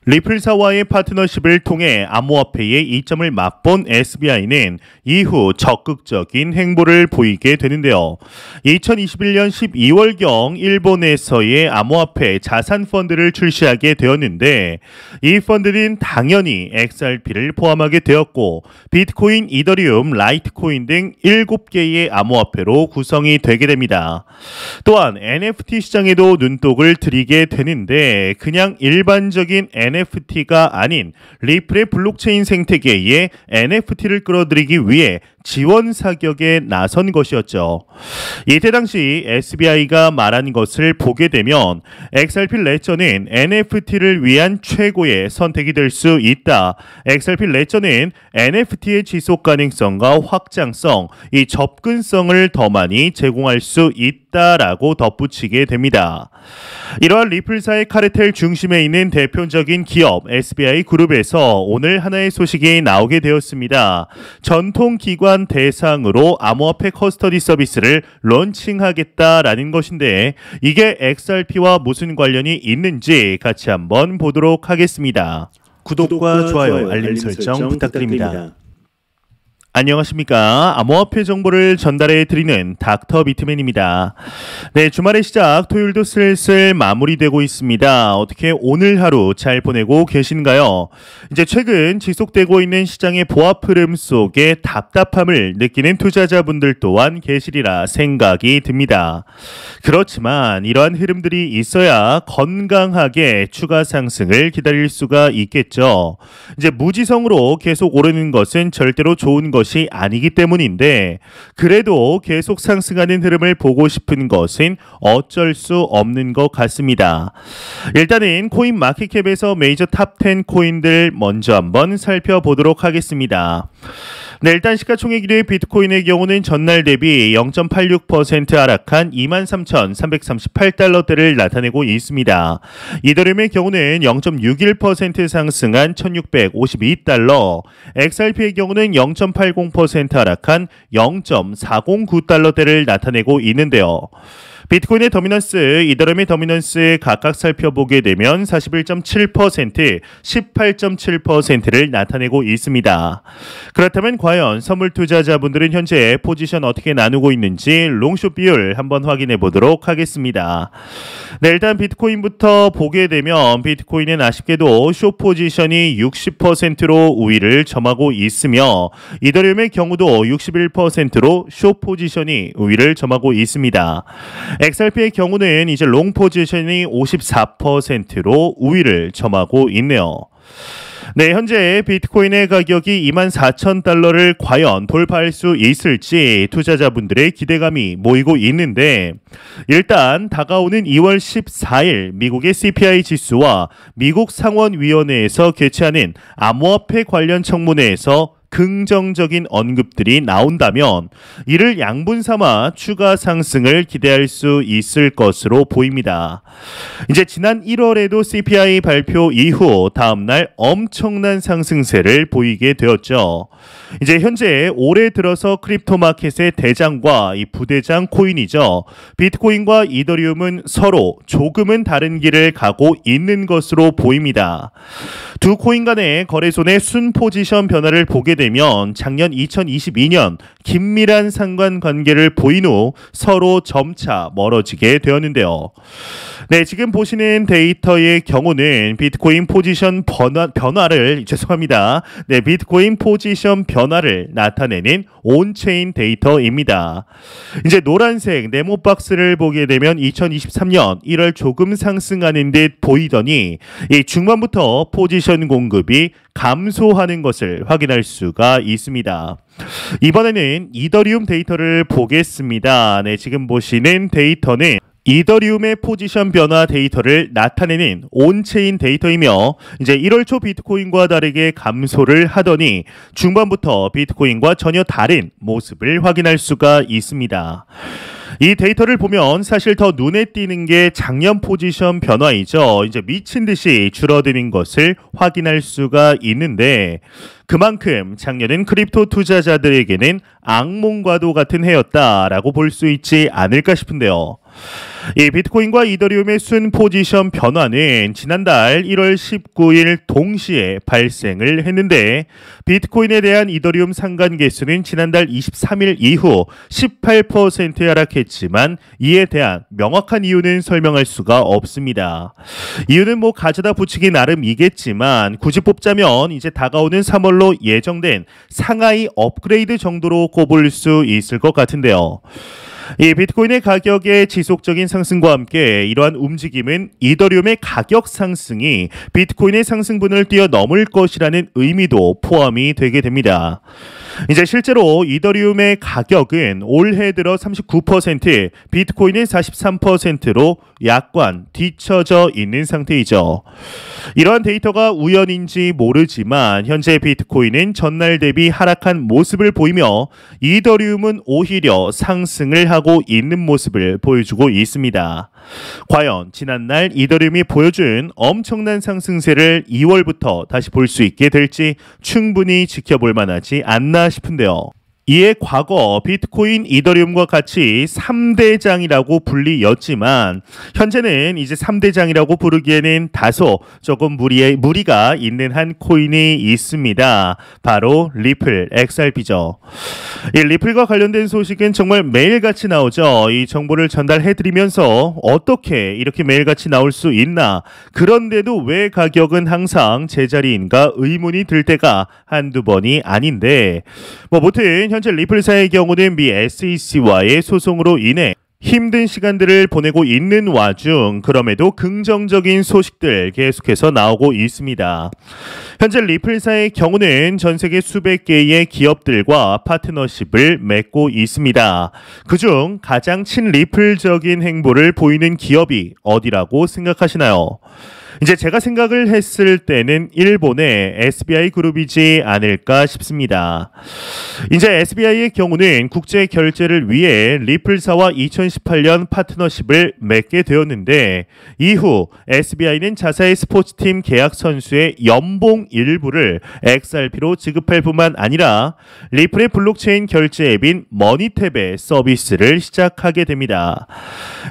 리플사와의 파트너십을 통해 암호화폐의 이점을 맛본 SBI는 이후 적극적인 행보를 보이게 되는데요. 2021년 12월경 일본에서의 암호화폐 자산 펀드를 출시하게 되었는데 이 펀드는 당연히 XRP를 포함하게 되었고 비트코인, 이더리움, 라이트코인 등 7개의 암호화폐로 구성이 되게 됩니다. 또한 NFT 시장에도 눈독을 들이게 되는데 그냥 일반적인 NFT가 아닌 리플의 블록체인 생태계에 NFT를 끌어들이기 위해 지원 사격에 나선 것이었죠. 이때 당시 SBI가 말한 것을 보게 되면 XRP 레저는 NFT를 위한 최고의 선택이 될 수 있다. XRP 레저는 NFT의 지속 가능성과 확장성, 이 접근성을 더 많이 제공할 수 있다라고 덧붙이게 됩니다. 이러한 리플사의 카르텔 중심에 있는 대표적인 기업 SBI 그룹에서 오늘 하나의 소식이 나오게 되었습니다. 전통기관 대상으로 암호화폐 커스터디 서비스를 론칭하겠다라는 것인데 이게 XRP와 무슨 관련이 있는지 같이 한번 보도록 하겠습니다. 구독과 좋아요, 알림 설정 부탁드립니다. 안녕하십니까. 암호화폐 정보를 전달해 드리는 닥터 비트맨입니다. 네, 주말의 시작 토요일도 슬슬 마무리되고 있습니다. 어떻게 오늘 하루 잘 보내고 계신가요? 이제 최근 지속되고 있는 시장의 보합 흐름 속에 답답함을 느끼는 투자자분들 또한 계시리라 생각이 듭니다. 그렇지만 이러한 흐름들이 있어야 건강하게 추가 상승을 기다릴 수가 있겠죠. 이제 무지성으로 계속 오르는 것은 절대로 좋은 것이 아니기 때문인데 그래도 계속 상승하는 흐름을 보고 싶은 것은 어쩔 수 없는 것 같습니다. 일단은 코인 마켓캡에서 메이저 탑 10 코인들 먼저 한번 살펴보도록 하겠습니다. 네, 일단 시가총액 1위 비트코인의 경우는 전날 대비 0.86% 하락한 23,338달러대를 나타내고 있습니다. 이더리움의 경우는 0.61% 상승한 1,652달러, XRP의 경우는 0.80% 하락한 0.409달러대를 나타내고 있는데요. 비트코인의 더미넌스, 이더리움의 더미넌스 각각 살펴보게 되면 41.7%, 18.7%를 나타내고 있습니다. 그렇다면 과연 선물 투자자분들은 현재 포지션 어떻게 나누고 있는지 롱숏 비율 한번 확인해 보도록 하겠습니다. 네, 일단 비트코인부터 보게 되면 비트코인은 아쉽게도 숏 포지션이 60%로 우위를 점하고 있으며 이더리움의 경우도 61%로 숏 포지션이 우위를 점하고 있습니다. XRP의 경우는 이제 롱 포지션이 54%로 우위를 점하고 있네요. 네, 현재 비트코인의 가격이 24,000달러를 과연 돌파할 수 있을지 투자자분들의 기대감이 모이고 있는데 일단 다가오는 2월 14일 미국의 CPI 지수와 미국 상원위원회에서 개최하는 암호화폐 관련 청문회에서 긍정적인 언급들이 나온다면 이를 양분 삼아 추가 상승을 기대할 수 있을 것으로 보입니다. 이제 지난 1월에도 CPI 발표 이후 다음날 엄청난 상승세를 보이게 되었죠. 이제 현재 올해 들어서 크립토 마켓의 대장과 이 부대장 코인이죠. 비트코인과 이더리움은 서로 조금은 다른 길을 가고 있는 것으로 보입니다. 두 코인 간의 거래손의 순 포지션 변화를 보게 되면 작년 2022년 긴밀한 상관관계를 보인 후 서로 점차 멀어지게 되었는데요. 네, 지금 보시는 데이터의 경우는 비트코인 포지션 변화를 네, 비트코인 포지션 변화를 나타내는 온체인 데이터입니다. 이제 노란색 네모 박스를 보게 되면 2023년 1월 조금 상승하는 듯 보이더니 이 중반부터 포지션 공급이 감소하는 것을 확인할 수가 있습니다. 이번에는 이더리움 데이터를 보겠습니다. 네, 지금 보시는 데이터는 이더리움의 포지션 변화 데이터를 나타내는 온체인 데이터이며 이제 1월 초 비트코인과 다르게 감소를 하더니 중반부터 비트코인과 전혀 다른 모습을 확인할 수가 있습니다. 이 데이터를 보면 사실 더 눈에 띄는 게 작년 포지션 변화이죠. 이제 미친 듯이 줄어드는 것을 확인할 수가 있는데 그만큼 작년은 크립토 투자자들에게는 악몽과도 같은 해였다라고 볼 수 있지 않을까 싶은데요. 이 비트코인과 이더리움의 순 포지션 변화는 지난달 1월 19일 동시에 발생을 했는데 비트코인에 대한 이더리움 상관 개수는 지난달 23일 이후 18% 하락했지만 이에 대한 명확한 이유는 설명할 수가 없습니다. 이유는 뭐 가져다 붙이기 나름이겠지만 굳이 뽑자면 이제 다가오는 3월로 예정된 상하이 업그레이드 정도로 꼽을 수 있을 것 같은데요. 이 비트코인의 가격의 지속적인 상승과 함께 이러한 움직임은 이더리움의 가격 상승이 비트코인의 상승분을 뛰어넘을 것이라는 의미도 포함이 되게 됩니다. 이제 실제로 이더리움의 가격은 올해 들어 39%, 비트코인은 43%로 약관 뒤처져 있는 상태이죠. 이러한 데이터가 우연인지 모르지만 현재 비트코인은 전날 대비 하락한 모습을 보이며 이더리움은 오히려 상승을 하고 있는 모습을 보여주고 있습니다. 과연 지난날 이더리움이 보여준 엄청난 상승세를 2월부터 다시 볼 수 있게 될지 충분히 지켜볼 만하지 않나 싶은데요. 이에 과거 비트코인, 이더리움과 같이 3대장이라고 불리였지만 현재는 이제 3대장이라고 부르기에는 다소 조금 무리가 있는 한 코인이 있습니다. 바로 리플, XRP죠. 이 리플과 관련된 소식은 정말 매일같이 나오죠. 이 정보를 전달해드리면서 어떻게 이렇게 매일같이 나올 수 있나, 그런데도 왜 가격은 항상 제자리인가 의문이 들 때가 한두 번이 아닌데, 무튼 현재 리플사의 경우는 미 SEC와의 소송으로 인해 힘든 시간들을 보내고 있는 와중 그럼에도 긍정적인 소식들 계속해서 나오고 있습니다. 현재 리플사의 경우는 전 세계 수백 개의 기업들과 파트너십을 맺고 있습니다. 그중 가장 친리플적인 행보를 보이는 기업이 어디라고 생각하시나요? 이제 제가 생각을 했을 때는 일본의 SBI 그룹이지 않을까 싶습니다. 이제 SBI의 경우는 국제 결제를 위해 리플사와 2018년 파트너십을 맺게 되었는데 이후 SBI는 자사의 스포츠팀 계약 선수의 연봉 일부를 XRP로 지급할 뿐만 아니라 리플의 블록체인 결제 앱인 머니탭의 서비스를 시작하게 됩니다.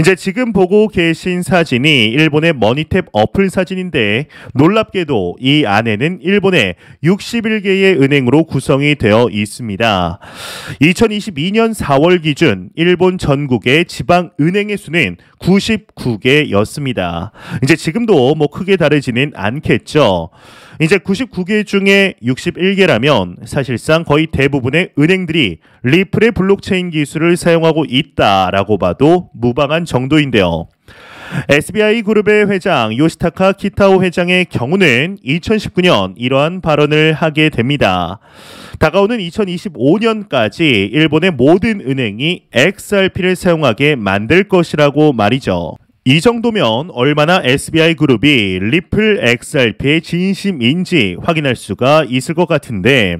이제 지금 보고 계신 사진이 일본의 머니탭 어플 사진인데 놀랍게도 이 안에는 일본의 61개의 은행으로 구성이 되어 있습니다. 2022년 4월 기준 일본 전국의 지방 은행의 수는 99개였습니다. 이제 지금도 크게 다르지는 않겠죠. 이제 99개 중에 61개라면 사실상 거의 대부분의 은행들이 리플의 블록체인 기술을 사용하고 있다라고 봐도 무방한 정도인데요. SBI 그룹의 회장 요시타카 키타오 회장의 경우는 2019년 이러한 발언을 하게 됩니다. 다가오는 2025년까지 일본의 모든 은행이 XRP를 사용하게 만들 것이라고 말이죠. 이 정도면 얼마나 SBI 그룹이 리플 XRP의 진심인지 확인할 수가 있을 것 같은데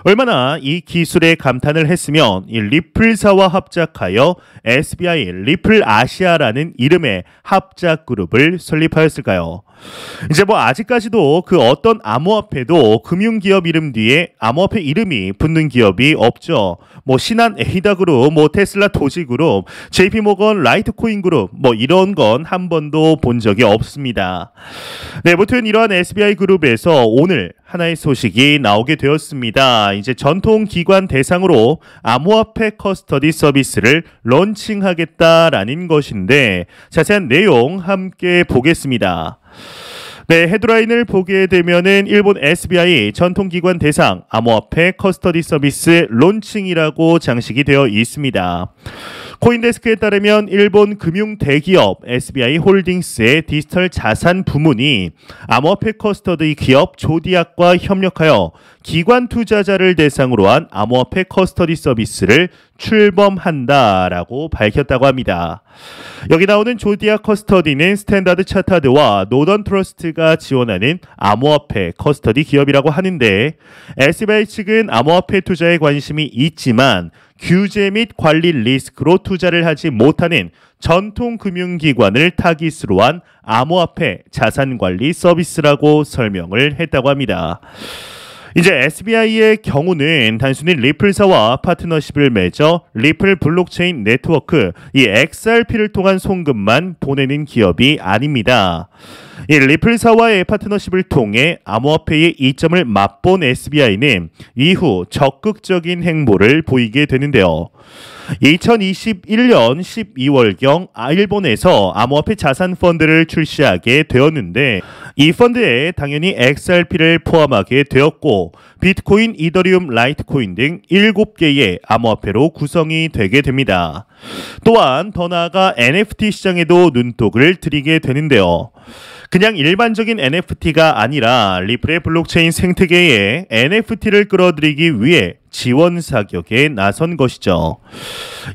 얼마나 이 기술에 감탄을 했으면 이 리플사와 합작하여 SBI 리플 아시아라는 이름의 합작 그룹을 설립하였을까요? 이제 아직까지도 그 어떤 암호화폐도 금융기업 이름 뒤에 암호화폐 이름이 붙는 기업이 없죠. 신한 에이다 그룹, 테슬라 도지 그룹, JP모건 라이트코인 그룹 이런 건 한 번도 본 적이 없습니다. 네, 무튼 이러한 SBI 그룹에서 오늘 하나의 소식이 나오게 되었습니다. 이제 전통기관 대상으로 암호화폐 커스터디 서비스를 런칭하겠다라는 것인데 자세한 내용 함께 보겠습니다. 네, 헤드라인을 보게 되면은 일본 SBI 전통기관 대상 암호화폐 커스터디 서비스 론칭이라고 장식이 되어 있습니다. 코인데스크에 따르면 일본 금융 대기업 SBI 홀딩스의 디지털 자산 부문이 암호화폐 커스터디 기업 조디악과 협력하여 기관 투자자를 대상으로 한 암호화폐 커스터디 서비스를 출범한다라고 밝혔다고 합니다. 여기 나오는 조디악 커스터디는 스탠다드 차타드와 노던 트러스트가 지원하는 암호화폐 커스터디 기업이라고 하는데 SBI 측은 암호화폐 투자에 관심이 있지만 규제 및 관리 리스크로 투자를 하지 못하는 전통 금융기관을 타깃으로 한 암호화폐 자산관리 서비스라고 설명을 했다고 합니다. 이제 SBI의 경우는 단순히 리플사와 파트너십을 맺어 리플 블록체인 네트워크 이 XRP를 통한 송금만 보내는 기업이 아닙니다. 이 리플사와의 파트너십을 통해 암호화폐의 이점을 맛본 SBI는 이후 적극적인 행보를 보이게 되는데요. 2021년 12월경 일본에서 암호화폐 자산 펀드를 출시하게 되었는데 이 펀드에 당연히 XRP를 포함하게 되었고 비트코인, 이더리움, 라이트코인 등 7개의 암호화폐로 구성이 되게 됩니다. 또한 더 나아가 NFT 시장에도 눈독을 들이게 되는데요. 그냥 일반적인 NFT가 아니라 리플의 블록체인 생태계에 NFT를 끌어들이기 위해 지원 사격에 나선 것이죠.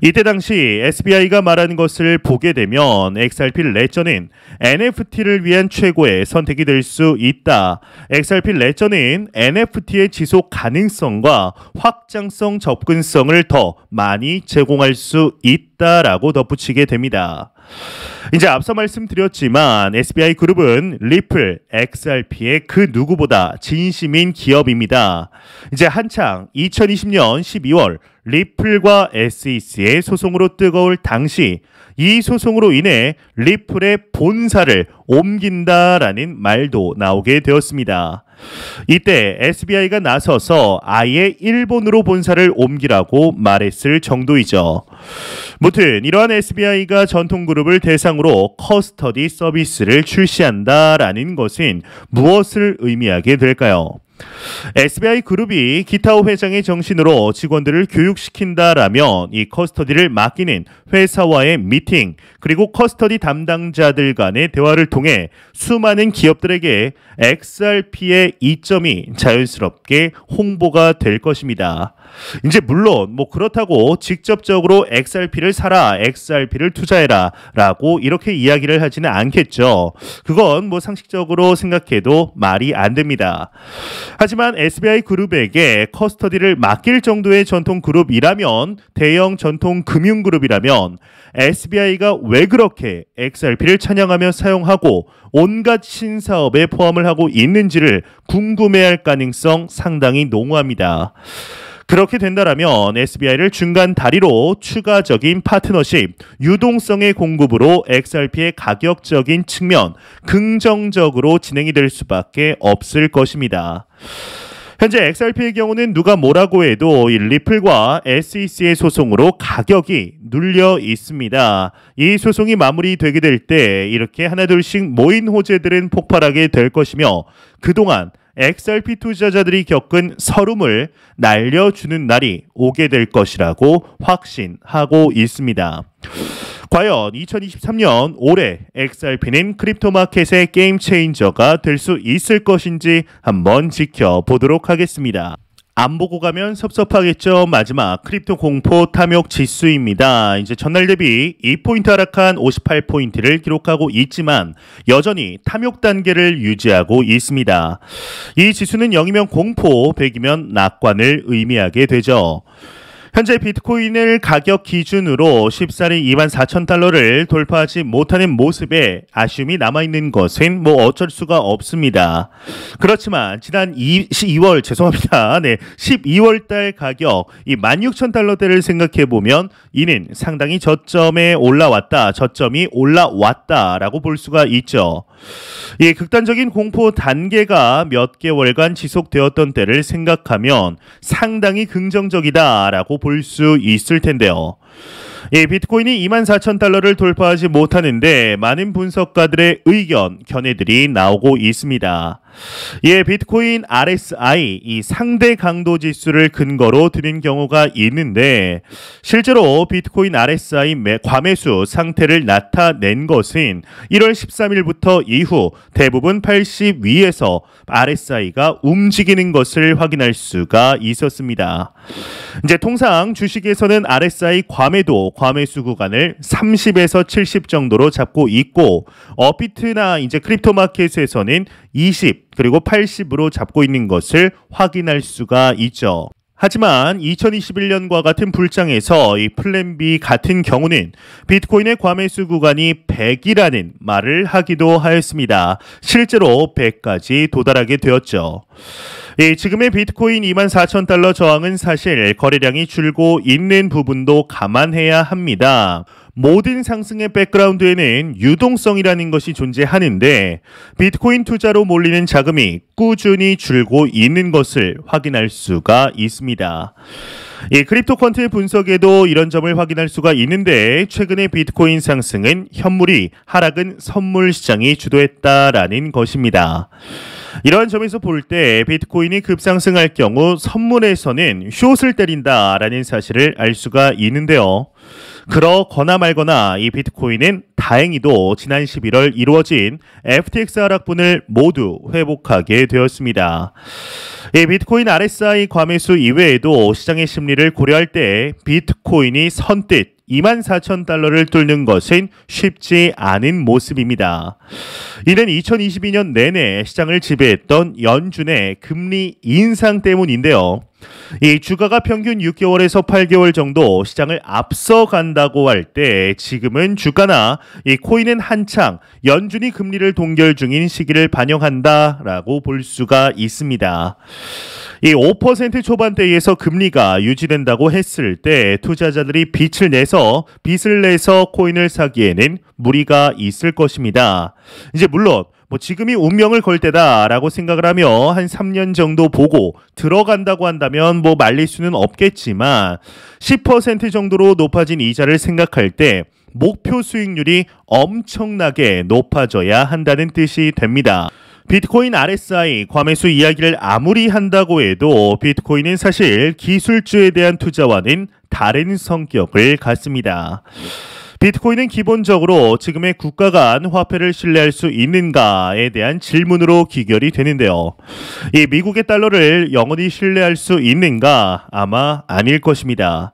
이때 당시 SBI가 말하는 것을 보게 되면 XRP 레저는 NFT를 위한 최고의 선택이 될 수 있다. XRP 레저는 NFT의 지속 가능성과 확장성, 접근성을 더 많이 제공할 수 있다라고 덧붙이게 됩니다. 이제 앞서 말씀드렸지만 SBI 그룹은 리플, XRP의 그 누구보다 진심인 기업입니다. 이제 한창 2020년 12월 리플과 SEC의 소송으로 뜨거울 당시 이 소송으로 인해 리플의 본사를 옮긴다라는 말도 나오게 되었습니다. 이때 SBI가 나서서 아예 일본으로 본사를 옮기라고 말했을 정도이죠. 무튼 이러한 SBI가 전통그룹을 대상으로 커스터디 서비스를 출시한다라는 것은 무엇을 의미하게 될까요? SBI 그룹이 기타오 회장의 정신으로 직원들을 교육시킨다라면 이 커스터디를 맡기는 회사와의 미팅 그리고 커스터디 담당자들 간의 대화를 통해 수많은 기업들에게 XRP의 이점이 자연스럽게 홍보가 될 것입니다. 이제 물론 그렇다고 직접적으로 XRP를 사라, XRP를 투자해라 라고 이렇게 이야기를 하지는 않겠죠. 그건 상식적으로 생각해도 말이 안 됩니다. 하지만 SBI 그룹에게 커스터디를 맡길 정도의 전통 그룹이라면, 대형 전통 금융 그룹이라면 SBI가 왜 그렇게 XRP를 찬양하며 사용하고 온갖 신사업에 포함을 하고 있는지를 궁금해할 가능성 상당히 농후합니다. 그렇게 된다면 SBI를 중간 다리로 추가적인 파트너십, 유동성의 공급으로 XRP의 가격적인 측면 긍정적으로 진행이 될 수밖에 없을 것입니다. 현재 XRP의 경우는 누가 뭐라고 해도 이 리플과 SEC의 소송으로 가격이 눌려 있습니다. 이 소송이 마무리되게 될 때 이렇게 하나둘씩 모인 호재들은 폭발하게 될 것이며 그동안 XRP 투자자들이 겪은 서름을 날려주는 날이 오게 될 것이라고 확신하고 있습니다. 과연 2023년 올해 XRP는 크립토 마켓의 게임 체인저가 될 수 있을 것인지 한번 지켜보도록 하겠습니다. 안 보고 가면 섭섭하겠죠. 마지막 크립토 공포 탐욕 지수입니다. 이제 전날 대비 2포인트 하락한 58포인트를 기록하고 있지만 여전히 탐욕 단계를 유지하고 있습니다. 이 지수는 0이면 공포, 100이면 낙관을 의미하게 되죠. 현재 비트코인을 가격 기준으로 쉽사리 24,000달러를 돌파하지 못하는 모습에 아쉬움이 남아있는 것은 어쩔 수가 없습니다. 그렇지만 지난 12월 달 가격 이 16,000달러대를 생각해보면 이는 상당히 저점이 올라왔다라고 볼 수가 있죠. 이 극단적인 공포 단계가 몇 개월간 지속되었던 때를 생각하면 상당히 긍정적이다라고 볼 수 있을 텐데요. 이 비트코인이 24,000달러를 돌파하지 못하는데 많은 분석가들의 의견, 견해들이 나오고 있습니다. 예, 비트코인 RSI, 이 상대 강도 지수를 근거로 드는 경우가 있는데 실제로 비트코인 RSI 과매수 상태를 나타낸 것은 1월 13일부터 이후 대부분 80 위에서 RSI가 움직이는 것을 확인할 수가 있었습니다. 이제 통상 주식에서는 RSI 과매수 구간을 30에서 70 정도로 잡고 있고 업비트나 이제 크립토 마켓에서는 20 그리고 80으로 잡고 있는 것을 확인할 수가 있죠. 하지만 2021년과 같은 불장에서 이 플랜 B 같은 경우는 비트코인의 과매수 구간이 100이라는 말을 하기도 하였습니다. 실제로 100까지 도달하게 되었죠. 지금의 비트코인 24,000달러 저항은 사실 거래량이 줄고 있는 부분도 감안해야 합니다. 모든 상승의 백그라운드에는 유동성이라는 것이 존재하는데 비트코인 투자로 몰리는 자금이 꾸준히 줄고 있는 것을 확인할 수가 있습니다. 크립토 퀀트의 분석에도 이런 점을 확인할 수가 있는데 최근의 비트코인 상승은 현물이, 하락은 선물 시장이 주도했다라는 것입니다. 이러한 점에서 볼 때 비트코인이 급상승할 경우 선물에서는 숏을 때린다라는 사실을 알 수가 있는데요. 그러거나 말거나 이 비트코인은 다행히도 지난 11월 이루어진 FTX 하락분을 모두 회복하게 되었습니다. 이 비트코인 RSI 과매수 이외에도 시장의 심리를 고려할 때 비트코인이 선뜻 24,000달러를 뚫는 것은 쉽지 않은 모습입니다. 이는 2022년 내내 시장을 지배했던 연준의 금리 인상 때문인데요. 이 주가가 평균 6개월에서 8개월 정도 시장을 앞서간다고 할 때 지금은 주가나 이 코인은 한창 연준이 금리를 동결 중인 시기를 반영한다라고 볼 수가 있습니다. 이 5% 초반대에서 금리가 유지된다고 했을 때 투자자들이 빚을 내서 코인을 사기에는 무리가 있을 것입니다. 이제 물론 지금이 운명을 걸 때다라고 생각을 하며 한 3년 정도 보고 들어간다고 한다면 말릴 수는 없겠지만 10% 정도로 높아진 이자를 생각할 때 목표 수익률이 엄청나게 높아져야 한다는 뜻이 됩니다. 비트코인 RSI 과매수 이야기를 아무리 한다고 해도 비트코인은 사실 기술주에 대한 투자와는 다른 성격을 갖습니다. 비트코인은 기본적으로 지금의 국가 간 화폐를 신뢰할 수 있는가에 대한 질문으로 귀결이 되는데요. 이 미국의 달러를 영원히 신뢰할 수 있는가? 아마 아닐 것입니다.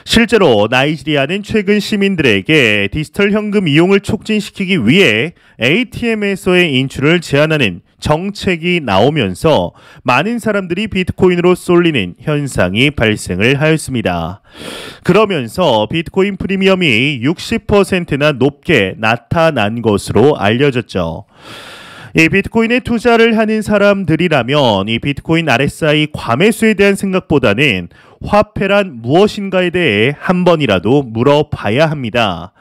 실제로 나이지리아는 최근 시민들에게 디지털 현금 이용을 촉진시키기 위해 ATM에서의 인출을 제한하는 정책이 나오면서 많은 사람들이 비트코인으로 쏠리는 현상이 발생을 하였습니다. 그러면서 비트코인 프리미엄이 60%나 높게 나타난 것으로 알려졌죠. 이 비트코인에 투자를 하는 사람들이라면 이 비트코인 RSI 과매수에 대한 생각보다는 화폐란 무엇인가에 대해 한 번이라도 물어봐야 합니다.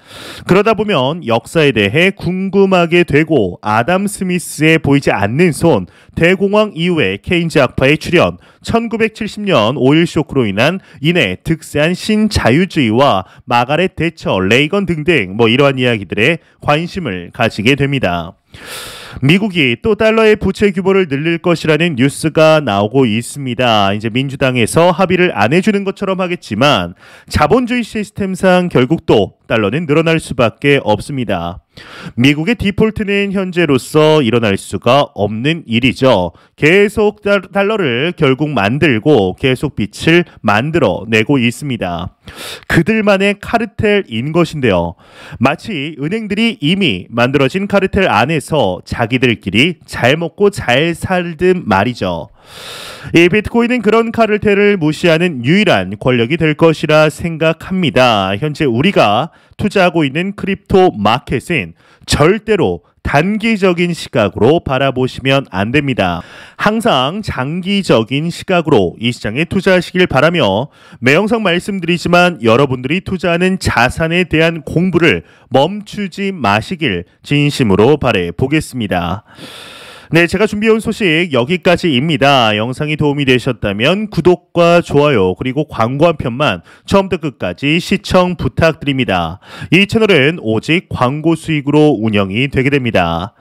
그러다 보면 역사에 대해 궁금하게 되고 아담 스미스의 보이지 않는 손, 대공황 이후에 케인즈 학파의 출현, 1970년 오일 쇼크로 인한 이내 득세한 신자유주의와 마가렛 대처, 레이건 등등 이러한 이야기들에 관심을 가지게 됩니다. 미국이 또 달러의 부채 규모를 늘릴 것이라는 뉴스가 나오고 있습니다. 이제 민주당에서 합의를 안 해주는 것처럼 하겠지만 자본주의 시스템상 결국 또 달러는 늘어날 수밖에 없습니다. 미국의 디폴트는 현재로서 일어날 수가 없는 일이죠. 계속 달러를 결국 만들고 계속 빚을 만들어내고 있습니다. 그들만의 카르텔인 것인데요. 마치 은행들이 이미 만들어진 카르텔 안에서 자기들끼리 잘 먹고 잘 살든 말이죠. 이 비트코인은 그런 카르텔을 무시하는 유일한 권력이 될 것이라 생각합니다. 현재 우리가 투자하고 있는 크립토 마켓은 절대로 단기적인 시각으로 바라보시면 안 됩니다. 항상 장기적인 시각으로 이 시장에 투자하시길 바라며 매 영상 말씀드리지만 여러분들이 투자하는 자산에 대한 공부를 멈추지 마시길 진심으로 바라보겠습니다. 네, 제가 준비해온 소식 여기까지입니다. 영상이 도움이 되셨다면 구독과 좋아요 그리고 광고 한 편만 처음부터 끝까지 시청 부탁드립니다. 이 채널은 오직 광고 수익으로 운영이 되게 됩니다.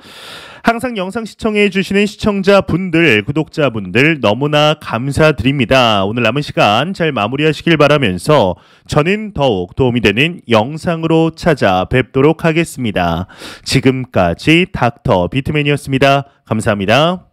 항상 영상 시청해 주시는 시청자분들, 구독자분들 너무나 감사드립니다. 오늘 남은 시간 잘 마무리하시길 바라면서 저는 더욱 도움이 되는 영상으로 찾아뵙도록 하겠습니다. 지금까지 닥터 비트맨이었습니다. 감사합니다.